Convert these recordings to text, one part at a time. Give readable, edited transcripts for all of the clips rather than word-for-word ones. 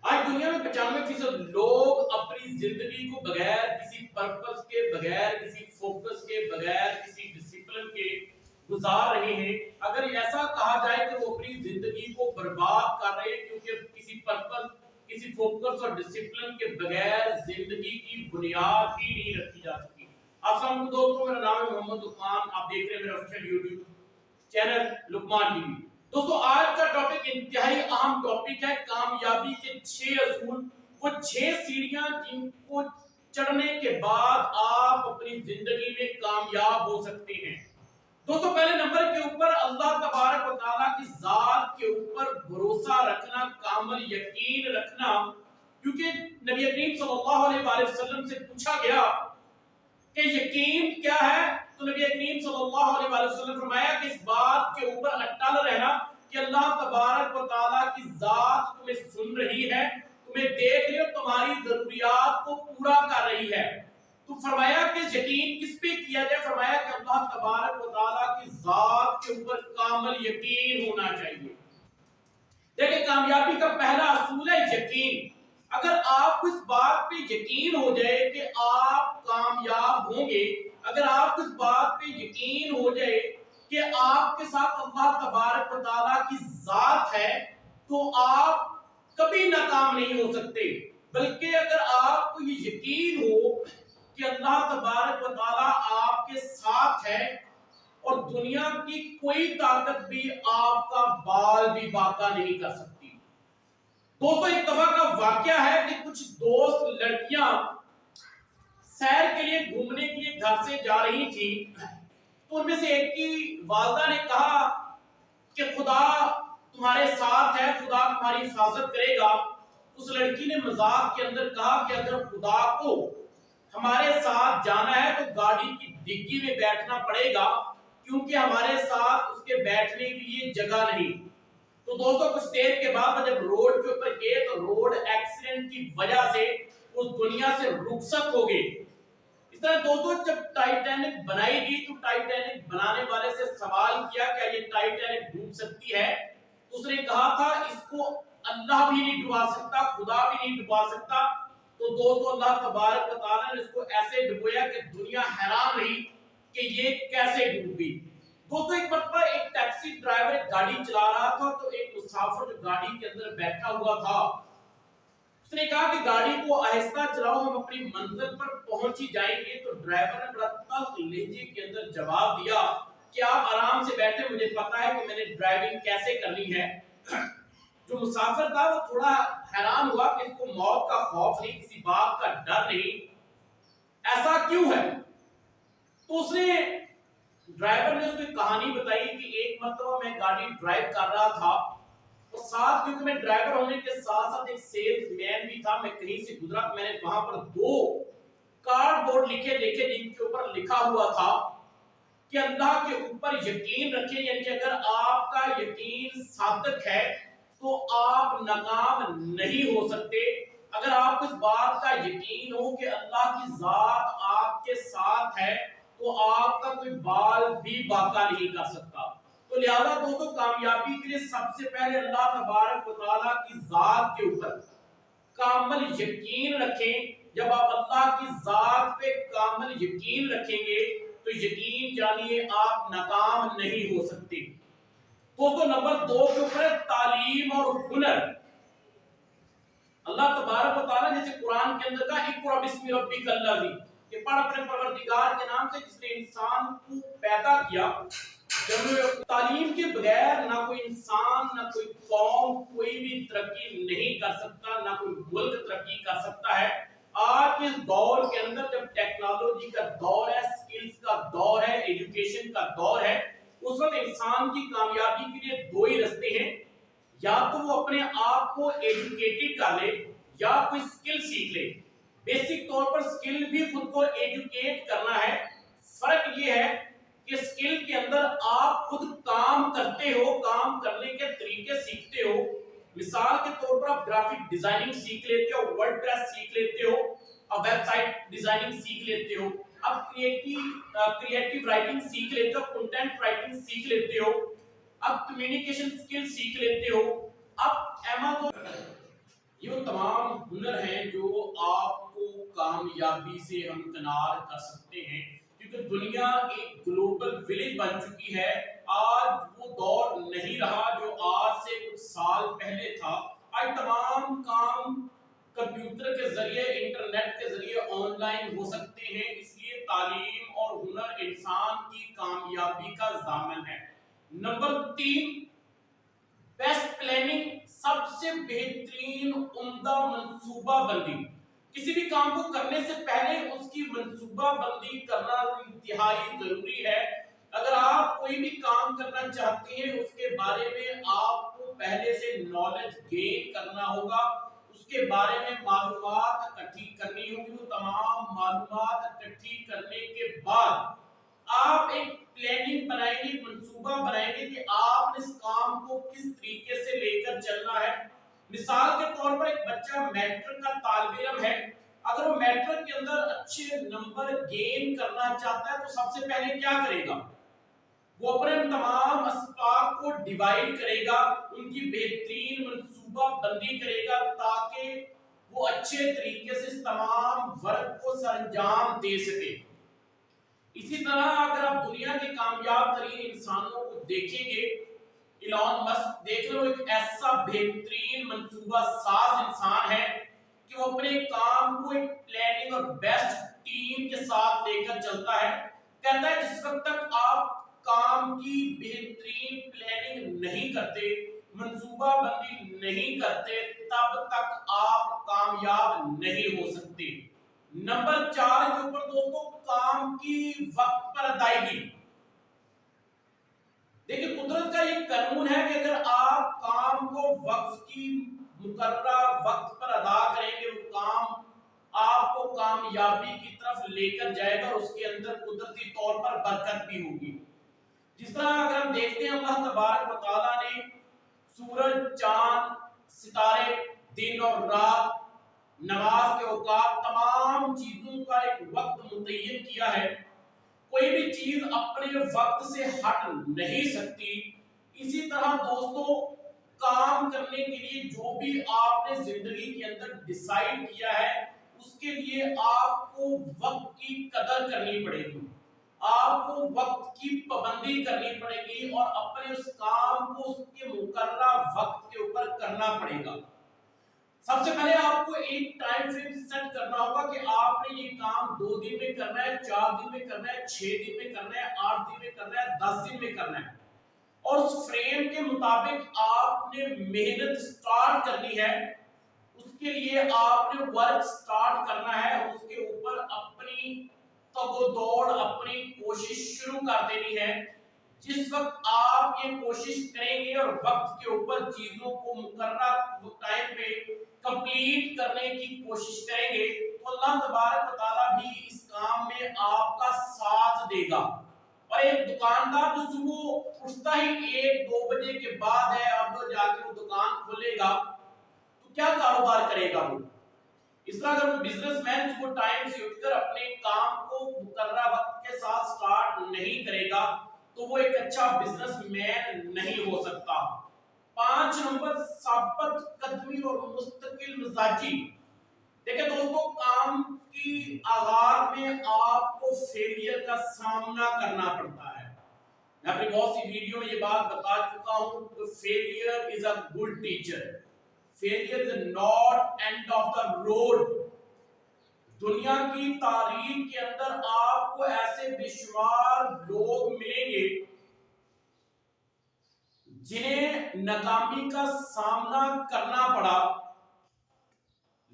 آج دنیا میں 95% لوگ اپنی زندگی کو بغیر کسی پرپس کے، بغیر کسی فوکس کے، بغیر کسی ڈسپلن کے گزار رہے ہیں۔ اگر ایسا کہا جائے کہ وہ اپنی زندگی کو برباد کر رہے ہیں کیونکہ کسی پرپس، کسی فوکس اور ڈسپلن کے بغیر زندگی کی بنیاد ہی نہیں رکھی جا سکتی۔ السلام علیکم دوستوں، میرا نام ہے محمد لقمان، آپ دیکھ رہے ہیں میرا آفیشیل یوٹیوب چینل لقمان ٹی وی۔ دوستوں آج کا ٹاپک انتہائی اہم ٹاپک ہے، کامیابی کے 6 اصول، وہ 6 سیڑھیاں جن کو چڑھنے کے بعد آپ اپنی زندگی میں کامیاب ہو سکتے ہیں۔ دوستوں پہلے نمبر کے اوپر اللہ تبارک و تعالیٰ کی ذات کے اوپر بھروسہ رکھنا، کامل یقین رکھنا، کیونکہ نبی کریم صلی اللہ علیہ وآلہ وسلم سے پوچھا گیا کہ یقین کیا ہے، تو نبی کریم صلی اللہ علیہ وآلہ وسلم فرمایا کہ اس بات کے اوپر اٹل رہنا کہ اللہ تبارک و تعالیٰ کی ذات تمہیں سن رہی ہے، تمہیں دیکھ رہی ہے، تمہاری ضروریات کو پورا کر رہی ہے۔ تو فرمایا کہ یقین کس پہ کیا جائے؟ فرمایا کہ اللہ تبارک و تعالیٰ کی ذات کے اوپر کامل یقین ہونا چاہیے۔ دیکھیں کامیابی کا پہلا اصول ہے یقین۔ اگر آپ کو اس بات پہ یقین ہو جائے کہ آپ کامیاب ہوں گے، اگر آپ کو اس بات پہ یقین ہو جائے کہ آپ کے ساتھ اللہ تبارک و تعالیٰ کی ذات ہے، تو آپ کبھی ناکام نہیں ہو سکتے۔ بلکہ اگر آپ کو یہ یقین ہو کہ اللہ تبارک و تعالیٰ آپ کے ساتھ ہے اور دنیا کی کوئی طاقت بھی آپ کا بال بھی باقا نہیں کر سکتی۔ دوستوں ایک دفعہ کا واقعہ ہے کہ کچھ دوست لڑکیاں سیر کے لیے گھومنے کے لیے گھر سے جا رہی تھی، تو ان میں سے ایک کی والدہ نے کہا کہ خدا تمہارے ساتھ ہے، خدا تمہاری حفاظت کرے گا۔ اس لڑکی نے مذاق کے اندر کہا کہ اگر خدا کو ہمارے ساتھ جانا ہے تو گاڑی کی ڈگی میں بیٹھنا پڑے گا، کیونکہ ہمارے ساتھ اس کے بیٹھنے کے لیے جگہ نہیں۔ تو دوستوں کچھ دیر کے بعد جب روڈ کے اوپر گئے تو روڈ ایکسیڈنٹ کی وجہ سے اس دنیا سے رخصت ہو گئے۔ اس طرح دوستوں جب ٹائٹینک بنائی گئی تو ٹائٹینک بنانے والے سے سوال کیا کہ یہ ٹائٹینک ڈوب سکتی ہے؟ تو اس نے کہا تھا اس کو اللہ بھی نہیں ڈبا سکتا، خدا بھی نہیں ڈبا سکتا۔ تو دوستوں اللہ تبارک و تعالیٰ نے اس کو ایسے ڈبویا کہ دنیا حیران رہی کہ یہ کیسے ڈوب گئی۔ دوستو ایک مرتبہ ایک ٹیکسی ڈرائیور ایک گاڑی چلا رہا تھا، تو ایک مسافر جو گاڑی کے اندر بیٹھا ہوا تھا اس نے کہا کہ گاڑی کو آہستہ چلاؤ، ہم اپنی منزل پر پہنچ ہی جائیں گے۔ تو ڈرائیور نے بڑا تلخ لہجے کے اندر جواب دیا کہ آپ آرام سے بیٹھے، مجھے پتا ہے کہ میں نے ڈرائیونگ کیسے کرنی ہے۔ جو مسافر تھا وہ تھوڑا حیران ہوا کہ اس کو موت کا خوف نہیں، کسی بات کا ڈر نہیں، ایسا کیوں ہے؟ تو اس نے ڈرائیور نے اس کو کہانی بتائی کہ ایک مرتبہ میں گاڑی ڈرائیو کر رہا تھا اور ساتھ کیونکہ میں ڈرائیور ہونے کے ساتھ ساتھ ایک سیلز مین بھی تھا، میں کہیں سے گزرا، میں نے وہاں پر 2 کارڈ بورڈ لکھے دیکھے جن کے اوپر لکھا ہوا تھا کہ اللہ کے اوپر یقین رکھیں، یعنی کہ اگر آپ کا یقین صادق ہے تو آپ ناکام نہیں ہو سکتے۔ اگر آپ کو اس بات کا یقین ہو کہ اللہ کی ذات آپ کے ساتھ ہے تو آپ کا کوئی بال بھی باقا نہیں کر سکتا۔ تو لہذا دوستو کامیابی کے لیے سب سے پہلے اللہ تبارک و تعالیٰ کی ذات کے اوپر کامل یقین رکھیں۔ جب آپ اللہ کی ذات پہ کامل یقین رکھیں گے تو یقین جانیے آپ ناکام نہیں ہو سکتے۔ دوستو نمبر 2 کے اوپر تعلیم اور ہنر۔ اللہ تبارک و تعالیٰ جیسے قرآن کے اندر کہا اقرأ بسم ربک الذی، کہ پڑھ اپنے پروردگار کے نام سے جس نے انسان کو پیدا کیا۔ تعلیم کے بغیر نہ کوئی انسان، نہ کوئی قوم، کوئی بھی ترقی نہیں کر سکتا، نہ کوئی ملک ترقی کر سکتا ہے۔ آج کے دور کے اندر جب ٹیکنالوجی کا دور ہے، سکلز کا دور ہے، ایجوکیشن کا دور ہے، اس وقت انسان کی کامیابی کے لیے 2 ہی راستے ہیں، یا تو وہ اپنے آپ کو ایجوکیٹڈ کر لے یا کوئی سکل سیکھ لے۔ بیسک طور پر سکل بھی خود کو ایجوکیٹ کرنا ہے۔ فرق یہ ہے کہ سکل کے اندر آپ خود کام کرتے ہو، کام کرنے کے طریقے سیکھتے ہو۔ مثال کے طور پر آپ گرافک ڈیزائننگ سیکھ لیتے ہو، ورڈ پریس سیکھ لیتے ہو، اب ویب سائٹ ڈیزائننگ سیکھ لیتے ہو، اب کریٹیو رائٹنگ سیکھ لیتے ہو، کنٹینٹ رائٹنگ سیکھ لیتے ہو، اب کمیونیکیشن سکل سیکھ لیتے ہو، اب ये वो तमाम हुनर हैं जो आपको कामयाबी से हमकिनार कर सकते हैं, क्योंकि दुनिया एक ग्लोबल विलेज बन चुकी है। आज वो दौर नहीं रहा जो आज से कुछ साल पहले था। आज तमाम काम कंप्यूटर के जरिए, इंटरनेट के जरिए ऑनलाइन हो सकते हैं, इसलिए तालीम और हुनर इंसान की कामयाबी का ज़ामन है। नंबर 3, बेस्ट प्लानिंग, सबसे बेहतरीन उम्दा मंसूबा बंदी। किसी भी काम को करने से पहले उसकी मंसूबा बंदी करना इंतहाई जरूरी है। अगर आप कोई भी काम करना चाहते हैं, उसके बारे में आपको पहले से नॉलेज गेन करना होगा, उसके बारे में मालूमात इकट्ठी करनी होगी। वो तमाम मालूमात इकट्ठी करने के बाद आप एक प्लानिंग बनाएंगे, मंसूबा बनाएंगे कि आप इस काम को किस तरीके से लेकर चलना है। मिसाल के तौर पर एक बच्चा मैट्रिक का तालिब इल्म है, अगर वो मैट्रिक के अंदर अच्छे नंबर गेन करना चाहता है तो सबसे पहले क्या करेगा? वो अपने तमाम अस्बाब को डिवाइड करेगा, उनकी बेहतरीन मंसूबा बंदी करेगा ताकि वो अच्छे तरीके से इस तमाम वर्क को सरंजाम दे सके। इसी तरह अगर आप दुनिया के कामयाब तरीन इंसानों को देखेंगे, इलॉन मस्क देख लो, एक ऐसा बेहतरीन मंसूबा साज इंसान है कि वो अपने काम को एक प्लानिंग और बेस्ट टीम के साथ लेकर चलता है। कहता है जिस वक्त तक आप काम की बेहतरीन प्लानिंग नहीं करते, मंसूबा बंदी नहीं करते, तब तक आप कामयाब नहीं हो सकते। नंबर 4 के ऊपर दोस्तों, काम की वक्त पर अदायगी। देखिए कुदरत का एक कानून है कि अगर आप काम को वक्त की मुकर्ररा वक्त पर अदा करेंगे, वो काम आपको कामयाबी की तरफ लेकर जाएगा और उसके अंदर कुदरती तौर पर बरकत भी होगी। जिस तरह अगर हम देखते हैं, अल्लाह तबारक व तआला ने सूरज, चांद, सितारे, दिन और रात, नमाज के औकात, तमाम चीजों का एक वक्त मुतय्यन किया है। कोई भी चीज अपने वक्त से हट नहीं सकती। इसी तरह दोस्तों, काम करने के लिए जो भी आपने जिंदगी के अंदर डिसाइड किया है, उसके लिए आपको वक्त की कदर करनी पड़ेगी, आपको वक्त की पाबंदी करनी पड़ेगी और अपने उस काम को उसके मुकर्ररा वक्त के ऊपर करना पड़ेगा। सबसे पहले आपको एक टाइम फ्रेम सेट करना होगा कि आपने ये काम 2 दिन में करना है, 4 दिन में करना है, 6 दिन में करना है, 8 दिन में करना है, 10 दिन में करना है, और उस फ्रेम के मुताबिक आपने मेहनत स्टार्ट करनी है। उसके लिए आपने वर्क स्टार्ट करना है, उसके ऊपर अपनी तगोदौड़, अपनी कोशिश शुरू कर देनी है। जिस वक्त आप ये कोशिश करेंगे और वक्त के ऊपर चीजों को मुकर्ररा टाइम पे कंप्लीट करने की कोशिश करेंगे, तो अल्लाह तबारक व तआला भी इस काम में आपका साथ देगा। और एक दुकानदार जो सुबह उठता ही 1-2 बजे के बाद है, अब जाके वो दुकान खोलेगा, तो क्या कारोबार करेगा वो? इस तरह अगर वो बिजनेसमैन सुबह टाइम से उठकर अपने काम को मुकर्ररा वक्त के साथ स्टार्ट नहीं करेगा, तो वो एक अच्छा बिजनेसमैन नहीं हो सकता। 5 नंबर, साबित कदमी और मुस्तकिल मिजाजी। देखिए दोस्तों, काम की आगाज में आपको फेलियर का सामना करना पड़ता है। मैं अपनी बहुत सी वीडियो में ये बात बता चुका हूं कि failure is a good teacher, failure is not end of the road. दुनिया की तारीख के अंदर आपको ऐसे बेशुमार लोग मिलेंगे जिन्हें नाकामी का सामना करना पड़ा,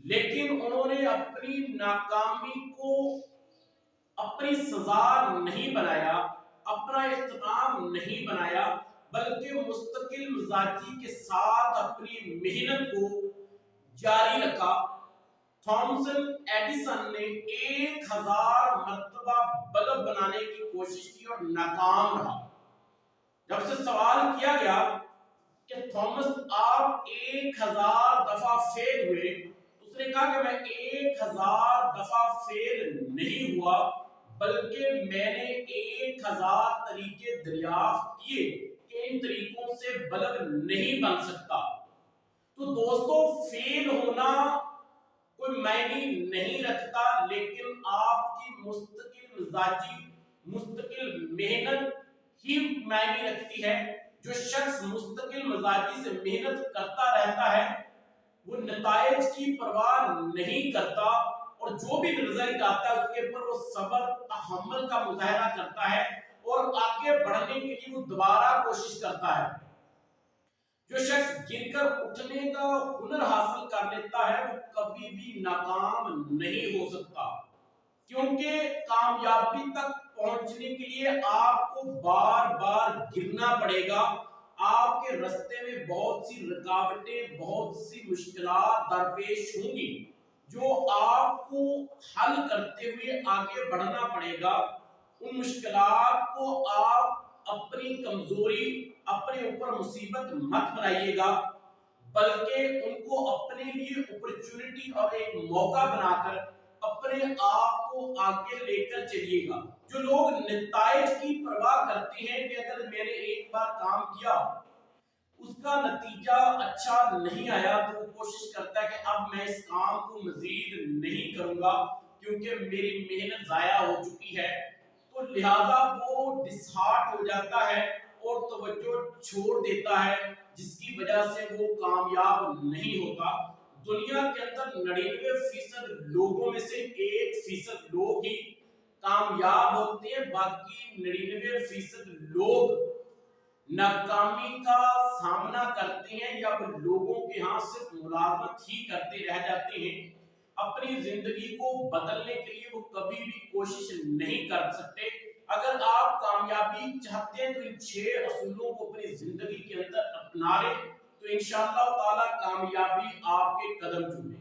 लेकिन उन्होंने अपनी नाकामी को अपनी सजा नहीं बनाया, अपना इख्तिताम नहीं बनाया, बल्कि मुस्तकिल मिजाजी के साथ अपनी मेहनत को जारी रखा। थॉमसन एडिसन ने 1000 मरतबा बल्ब बनाने की कोशिश की और नाकाम रहा। जब से सवाल किया गया कि थॉमस आप 1000 दफा फेल हुए, उसने कहा कि मैं 1000 दफा फेल नहीं हुआ, बल्कि मैंने 1000 तरीके दरियाफ्त किए कि इन तरीकों से बल्ब नहीं बन सकता। तो दोस्तों, फेल होना कोई मायने नहीं रखता, लेकिन आपकी मुस्तकिल मिजाजी, मुस्तकिल मेहनत ही मायने रखती है। जो शख्स मुस्तकिल मिजाजी से मेहनत करता रहता है वो नतायज की परवाह नहीं करता, और जो भी रिजल्ट आता है उसके ऊपर वो सब्र तहम्मुल का मुजाहरा करता है और आगे बढ़ने के लिए वो दोबारा कोशिश करता है। जो शख्स गिरकर उठने का हुनर हासिल कर लेता है वो कभी भी नाकाम नहीं हो सकता, क्योंकि कामयाबी तक पहुंचने के लिए आपको बार बार गिरना पड़ेगा। आपके रास्ते में बहुत सी रुकावटें, बहुत सी मुश्किलात दरपेश होंगी, जो आपको हल करते हुए आगे बढ़ना पड़ेगा। उन मुश्किलात को आप अपनी कमजोरी, अपने ऊपर मुसीबत मत बनाइएगा, बल्कि उनको अपने लिए अपॉर्चुनिटी और एक मौका बनाकर अपने आप को आगे लेकर चलिएगा। जो लोग नताइज की परवाह करते हैं कि अगर मैंने एक बार काम किया उसका नतीजा अच्छा नहीं आया तो वो कोशिश करता है कि अब मैं इस काम को मजीद नहीं करूंगा क्योंकि मेरी मेहनत जाया हो चुकी है, तो लिहाजा वो डिसहार्ट हो जाता है और तवज्जो छोड़ देता है, जिसकी वजह से वो कामयाब नहीं होता। दुनिया के अंदर 99% लोगों में से 1% लोग ही कामयाब होते हैं, बाकी 99% लोग नाकामी का सामना करते हैं या वो लोगों के यहाँ सिर्फ मुलाजमत ही करते रह जाते हैं। अपनी जिंदगी को बदलने के लिए वो कभी भी कोशिश नहीं कर सकते। अगर आप कामयाबी चाहते हैं तो इन 6 असूलों को अपनी जिंदगी के अंदर अपना लें, तो इंशाअल्लाह ताला कामयाबी आपके कदम चूमे।